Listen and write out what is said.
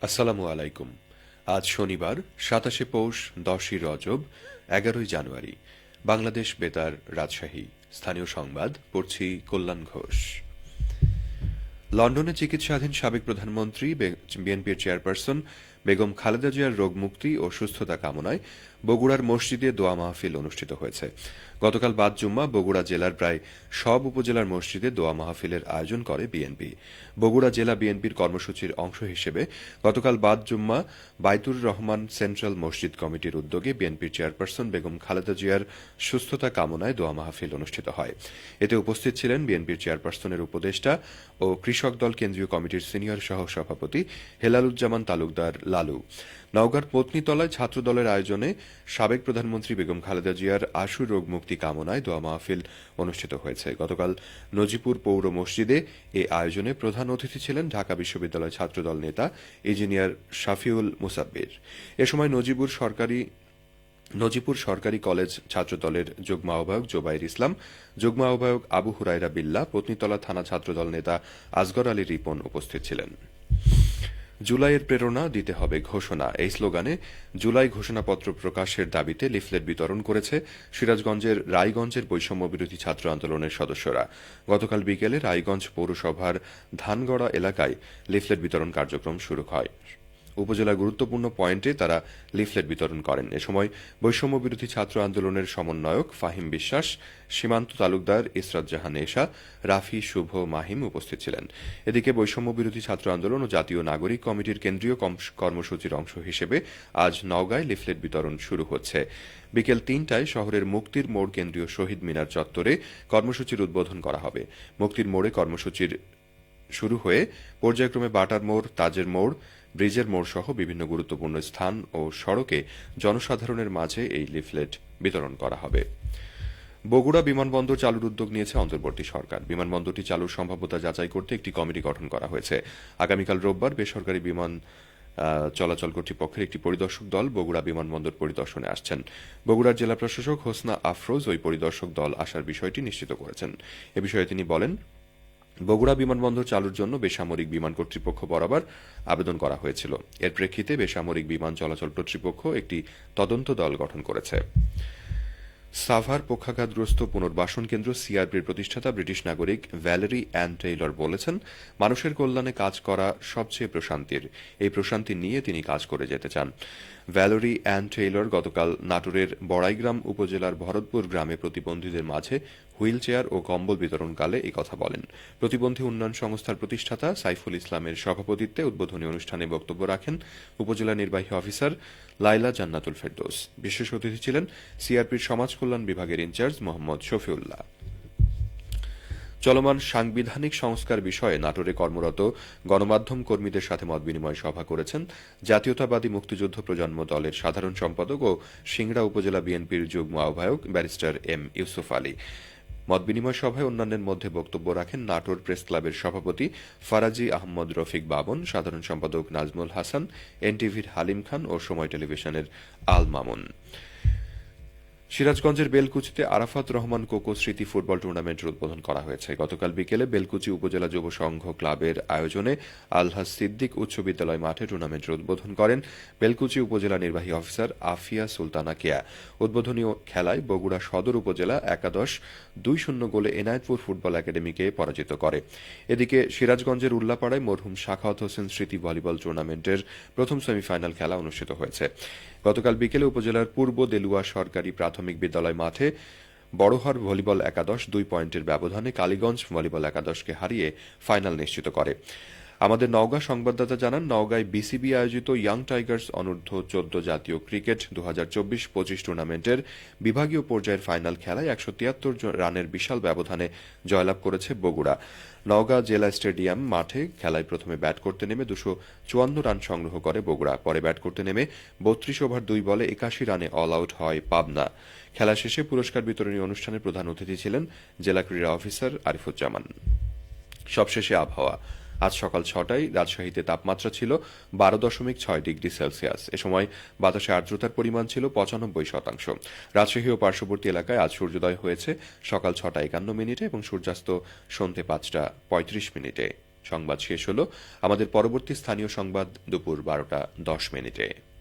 আসসালামু আলাইকুম। আজ শনিবার ২৭শে পৌষ, ১০ই রজব, ১১ই জানুয়ারি। বাংলাদেশ বেতার, রাজশাহী। স্থানীয় সংবাদ পড়ছি কল্যাণ ঘোষ। লন্ডনে চিকিৎসাধীন সাবেক প্রধানমন্ত্রী বিএনপির চেয়ারপারসন বেগম খালেদা জিয়ার রোগ মুক্তি ও সুস্থতা কামনায় বগুড়ার মসজিদে দোয়া মাহফিল অনুষ্ঠিত হয়েছে। গতকাল বাদ জুম্মা বগুড়া জেলার প্রায় সব উপজেলার মসজিদে দোয়া মাহফিলের আয়োজন করে বিএনপি। বগুড়া জেলা বিএনপির কর্মসূচির অংশ হিসেবে গতকাল বাদ জুম্মা বাইতুর রহমান সেন্ট্রাল মসজিদ কমিটির উদ্যোগে বিএনপির চেয়ারপারসন বেগম খালেদা জিয়ার সুস্থতা কামনায় দোয়া মাহফিল অনুষ্ঠিত হয়। এতে উপস্থিত ছিলেন বিএনপির চেয়ারপারসনের উপদেষ্টা ও কৃষক দল কেন্দ্রীয় কমিটির সিনিয়র সহ সভাপতি হেলালুজ্জামান তালুকদার লালু। নওগাঁর পত্নীতলায় ছাত্রদলের আয়োজনে সাবেক প্রধানমন্ত্রী বেগম খালেদা জিয়ার আশু রোগ মুক্তি কামনায় দোয়া মাহফিল অনুষ্ঠিত হয়েছে। গতকাল নজিপুর পৌর মসজিদে এ আয়োজনে প্রধান অতিথি ছিলেন ঢাকা বিশ্ববিদ্যালয় ছাত্রদল নেতা ইঞ্জিনিয়ার শাফিউল মুসাব্বির। এ সময় নজিপুর সরকারি কলেজ ছাত্রদলের যুগ্ম আহ্বায়ক জোবাইর ইসলাম, যুগ্ম আহ্বায়ক আবু হুরায়রা বিল্লাহ, পত্নীতলা থানা ছাত্রদল নেতা আসগর আলী রিপন উপস্থিত ছিলেন। জুলাইয়ের প্রেরণা দিতে হবে ঘোষণা, এই স্লোগানে জুলাই ঘোষণাপত্র প্রকাশের দাবিতে লিফলেট বিতরণ করেছে সিরাজগঞ্জের রায়গঞ্জের বৈষম্য বিরোধী ছাত্র আন্দোলনের সদস্যরা। গতকাল বিকেলে রায়গঞ্জ পৌরসভার ধানগড়া এলাকায় লিফলেট বিতরণ কার্যক্রম শুরু হয়। উপজেলার গুরুত্বপূর্ণ পয়েন্টে তারা লিফলেট বিতরণ করেন। এ সময় বৈষম্য বিরোধী ছাত্র আন্দোলনের সমন্বয়ক ফাহিম বিশ্বাস, সীমান্ত তালুকদার, ইসরাত জাহান এশা, রাফি, শুভ, মাহিম উপস্থিত ছিলেন। এদিকে বৈষম্য বিরোধী ছাত্র আন্দোলন ও জাতীয় নাগরিক কমিটির কেন্দ্রীয় কর্মসূচির অংশ হিসেবে আজ নওগাঁয় লিফলেট বিতরণ শুরু হচ্ছে। বিকেল ৩টায় শহরের মুক্তির মোড় কেন্দ্রীয় শহীদ মিনার চত্বরে কর্মসূচির উদ্বোধন করা হবে। মুক্তির মোড়ে কর্মসূচির শুরু হয়ে পর্যায়ক্রমে বাটার মোড়, তাজের মোড়, ব্রিজের মোড় সহ বিভিন্ন গুরুত্বপূর্ণ স্থান ও সড়কে জনসাধারণের মাঝে এই লিফলেট বিতরণ করা হবে। বগুড়া বিমানবন্দর চালুর উদ্যোগ নিয়েছে অন্তর্বর্তী সরকার। বিমানবন্দরটি চালুর সম্ভাব্যতা যাচাই করতে একটি কমিটি গঠন করা হয়েছে। আগামীকাল রোববার বেসরকারি বিমান চলাচল কর্তৃপক্ষের একটি পরিদর্শক দল বগুড়া বিমানবন্দর পরিদর্শনে আসছেন। বগুড়ার জেলা প্রশাসক হোসনা আফরোজ ওই পরিদর্শক দল আসার বিষয়টি নিশ্চিত করেছেন। এ বিষয়ে তিনি বলেন, বগুড়া বিমানবন্দর চালুর জন্য বেসামরিক বিমান কর্তৃপক্ষ বরাবর আবেদন করা হয়েছিল। এর প্রেক্ষিতে বেসামরিক বিমান চলাচল কর্তৃপক্ষ একটি তদন্ত দল গঠন করেছে। সাভার পক্ষাঘাতগ্রস্ত পুনর্বাসন কেন্দ্র সিআরপির প্রতিষ্ঠাতা ব্রিটিশ নাগরিক ভ্যালেরি অ্যান টেইলর বলেছেন, মানুষের কল্যাণে কাজ করা সবচেয়ে প্রশান্তির। এই প্রশান্তি নিয়ে তিনি কাজ করে যেতে চান। ভ্যালেরি অ্যান টেইলর গতকাল নাটোরের বড়াইগ্রাম উপজেলার ভরতপুর গ্রামে প্রতিবন্ধীদের মাঝে হুইল চেয়ার ও কম্বল বিতরণকালে এই কথা বলেন। প্রতিবন্ধী উন্নয়ন সংস্থার প্রতিষ্ঠাতা সাইফুল ইসলামের সভাপতিত্বে উদ্বোধনী অনুষ্ঠানে বক্তব্য রাখেন উপজেলা নির্বাহী অফিসার লাইলা জান্নাতুল ফেরদৌস। বিশেষ অতিথি ছিলেন সিআরপির সমাজ কল্যাণ বিভাগের ইনচার্জ মোহাম্মদ শফিউল্লাহ। চলমান সাংবিধানিক সংস্কার বিষয়ে নাটোরে কর্মরত গণমাধ্যম কর্মীদের সাথে মতবিনিময় সভা করেছেন জাতীয়তাবাদী মুক্তিযুদ্ধ প্রজন্ম দলের সাধারণ সম্পাদক ও সিংড়া উপজেলা বিএনপির যুগ্ম আহ্বায়ক ব্যারিস্টার এম ইউসুফ আলী। মতবিনিময় সভায় অন্যান্যের মধ্যে বক্তব্য রাখেন নাটোর প্রেস ক্লাবের সভাপতি ফারাজি আহমদ রফিক বাবন, সাধারণ সম্পাদক নাজমুল হাসান, এনটিভির হালিম খান ও সময় টেলিভিশনের আল মামুন। সিরাজগঞ্জের বেলকুচিতে আরাফাত রহমান কোকো স্মৃতি ফুটবল টুর্নামেন্টের উদ্বোধন করা হয়েছে। গতকাল বিকেলে বেলকুচি উপজেলা যুব সংঘ ক্লাবের আয়োজনে আলহাজ সিদ্দিক উচ্চ বিদ্যালয় মাঠে টুর্নামেন্টের উদ্বোধন করেন বেলকুচি উপজেলা নির্বাহী অফিসার আফিয়া সুলতানা কেয়া। উদ্বোধনী খেলায় বগুড়া সদর উপজেলা একাদশ ২-০ গোলে এনায়েতপুর ফুটবল একাডেমিকে পরাজিত করে। এদিকে সিরাজগঞ্জের উল্লাপাড়ায় মরহুম সাখাওয়াত হোসেন স্মৃতি ভলিবল টুর্নামেন্টের প্রথম সেমিফাইনাল খেলা অনুষ্ঠিত হয়েছে। গতকাল বিকেলে উপজেলার পূর্ব দেলুয়া সরকারি প্রাথমিক বিদ্যালয় মাঠে বড়হার ভলিবল একাদশ ২ পয়েন্টের ব্যবধানে কালীগঞ্জ ভলিবল একাদশকে হারিয়ে ফাইনাল নিশ্চিত করে। আমাদের নওগাঁ সংবাদদাতা জানান, নওগাঁয় বিসিবি আয়োজিত ইয়াং টাইগার্স অনূর্ধ্ব ১৪ জাতীয় ক্রিকেট ২০২৪-২৫ টুর্নামেন্টের বিভাগীয় পর্যায়ের ফাইনাল খেলায় ১৭৩ রানের বিশাল ব্যবধানে জয়লাভ করেছে বগুড়া। নওগাঁ জেলা স্টেডিয়াম মাঠে খেলায় প্রথমে ব্যাট করতে নেমে ২৫৪ রান সংগ্রহ করে বগুড়া। পরে ব্যাট করতে নেমে ৩২ ওভার ২ বলে ৮১ রানে অল আউট হয় পাবনা। খেলা শেষে পুরস্কার বিতরণী অনুষ্ঠানে প্রধান অতিথি ছিলেন জেলা ক্রীড়া অফিসার আরিফুজ্জামান। সবশেষে আবহাওয়া। আজ সকাল ৬টায় রাজশাহীতে তাপমাত্রা ছিল ১২.৬ ডিগ্রি সেলসিয়াস। এ সময় বাতাসে আর্দ্রতার পরিমাণ ছিল ৯৫%। রাজশাহী ও পার্শ্ববর্তী এলাকায় আজ সূর্যোদয় হয়েছে সকাল ৬টা ৫১ মিনিটে এবং সূর্যাস্ত সন্ধ্যে ৫টা ৩৫ মিনিটে। সংবাদ শেষ হল। আমাদের পরবর্তী স্থানীয় সংবাদ দুপুর 12:10।